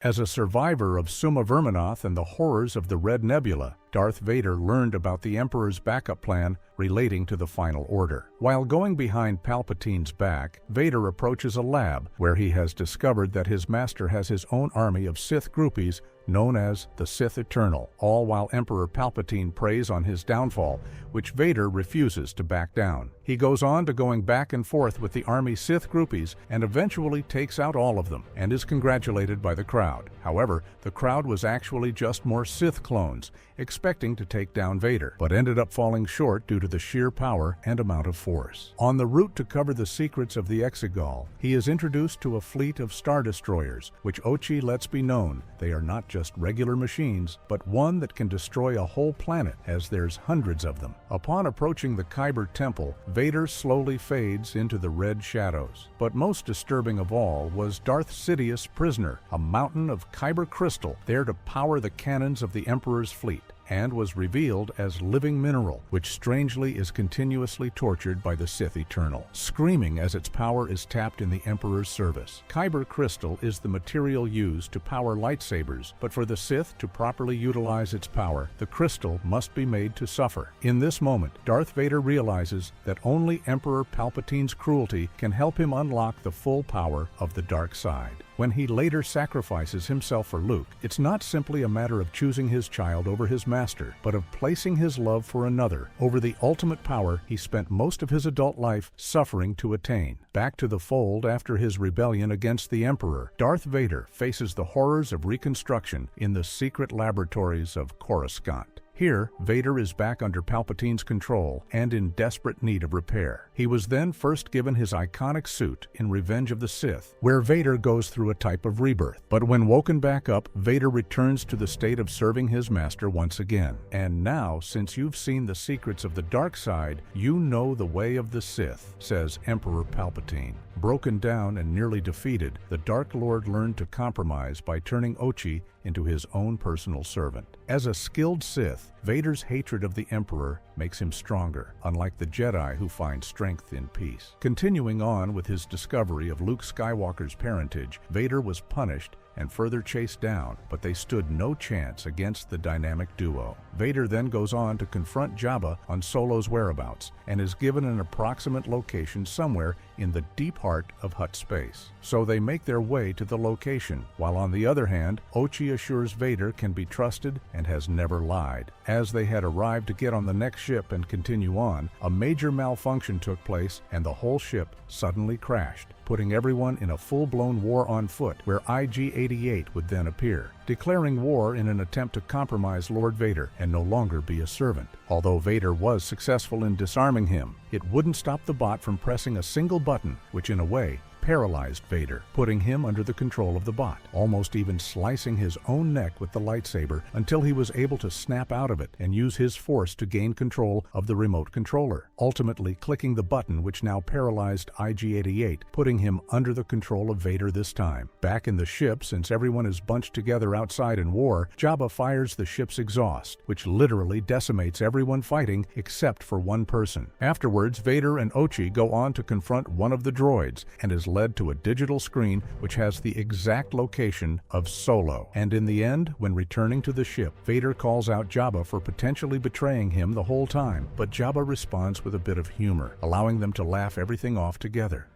As a survivor of Summa Verminoth and the horrors of the Red Nebula, Darth Vader learned about the Emperor's backup plan relating to the Final Order. While going behind Palpatine's back, Vader approaches a lab where he has discovered that his master has his own army of Sith groupies known as the Sith Eternal, all while Emperor Palpatine preys on his downfall, which Vader refuses to back down. He goes on to going back and forth with the army Sith groupies and eventually takes out all of them and is congratulated by the crowd. However, the crowd was actually just more Sith clones, expecting to take down Vader, but ended up falling short due to the sheer power and amount of force. On the route to cover the secrets of the Exegol, he is introduced to a fleet of Star Destroyers, which Ochi lets be known they are not just regular machines, but one that can destroy a whole planet, as there's hundreds of them. Upon approaching the Kyber Temple, Vader slowly fades into the red shadows. But most disturbing of all was Darth Sidious' prisoner, a mountain of Kyber crystal there to power the cannons of the Emperor's fleet, and was revealed as living mineral, which strangely is continuously tortured by the Sith Eternal, screaming as its power is tapped in the Emperor's service. Kyber crystal is the material used to power lightsabers, but for the Sith to properly utilize its power, the crystal must be made to suffer. In this moment, Darth Vader realizes that only Emperor Palpatine's cruelty can help him unlock the full power of the dark side. When he later sacrifices himself for Luke, it's not simply a matter of choosing his child over his master, but of placing his love for another over the ultimate power he spent most of his adult life suffering to attain. Back to the fold after his rebellion against the Emperor, Darth Vader faces the horrors of Reconstruction in the secret laboratories of Coruscant. Here, Vader is back under Palpatine's control and in desperate need of repair. He was then first given his iconic suit in Revenge of the Sith, where Vader goes through a type of rebirth. But when woken back up, Vader returns to the state of serving his master once again. And now, since you've seen the secrets of the dark side, you know the way of the Sith, says Emperor Palpatine. Broken down and nearly defeated, the Dark Lord learned to compromise by turning Ochi into his own personal servant. As a skilled Sith, Vader's hatred of the Emperor makes him stronger, unlike the Jedi who find strength in peace. Continuing on with his discovery of Luke Skywalker's parentage, Vader was punished and further chased down, but they stood no chance against the dynamic duo. Vader then goes on to confront Jabba on Solo's whereabouts and is given an approximate location somewhere in the deep heart of Hutt space. So they make their way to the location, while on the other hand, Ochi assures Vader can be trusted and has never lied. As they had arrived to get on the next ship and continue on, a major malfunction took place and the whole ship suddenly crashed, putting everyone in a full-blown war on foot, where IG-88 would then appear, declaring war in an attempt to compromise Lord Vader and no longer be a servant. Although Vader was successful in disarming him, it wouldn't stop the bot from pressing a single button, which in a way paralyzed Vader, putting him under the control of the bot, almost even slicing his own neck with the lightsaber until he was able to snap out of it and use his force to gain control of the remote controller, ultimately clicking the button which now paralyzed IG-88, putting him under the control of Vader this time. Back in the ship, since everyone is bunched together outside in war, Jabba fires the ship's exhaust, which literally decimates everyone fighting except for one person. Afterwards, Vader and Ochi go on to confront one of the droids and is led to a digital screen which has the exact location of Solo. And in the end, when returning to the ship, Vader calls out Jabba for potentially betraying him the whole time, but Jabba responds with a bit of humor, allowing them to laugh everything off together.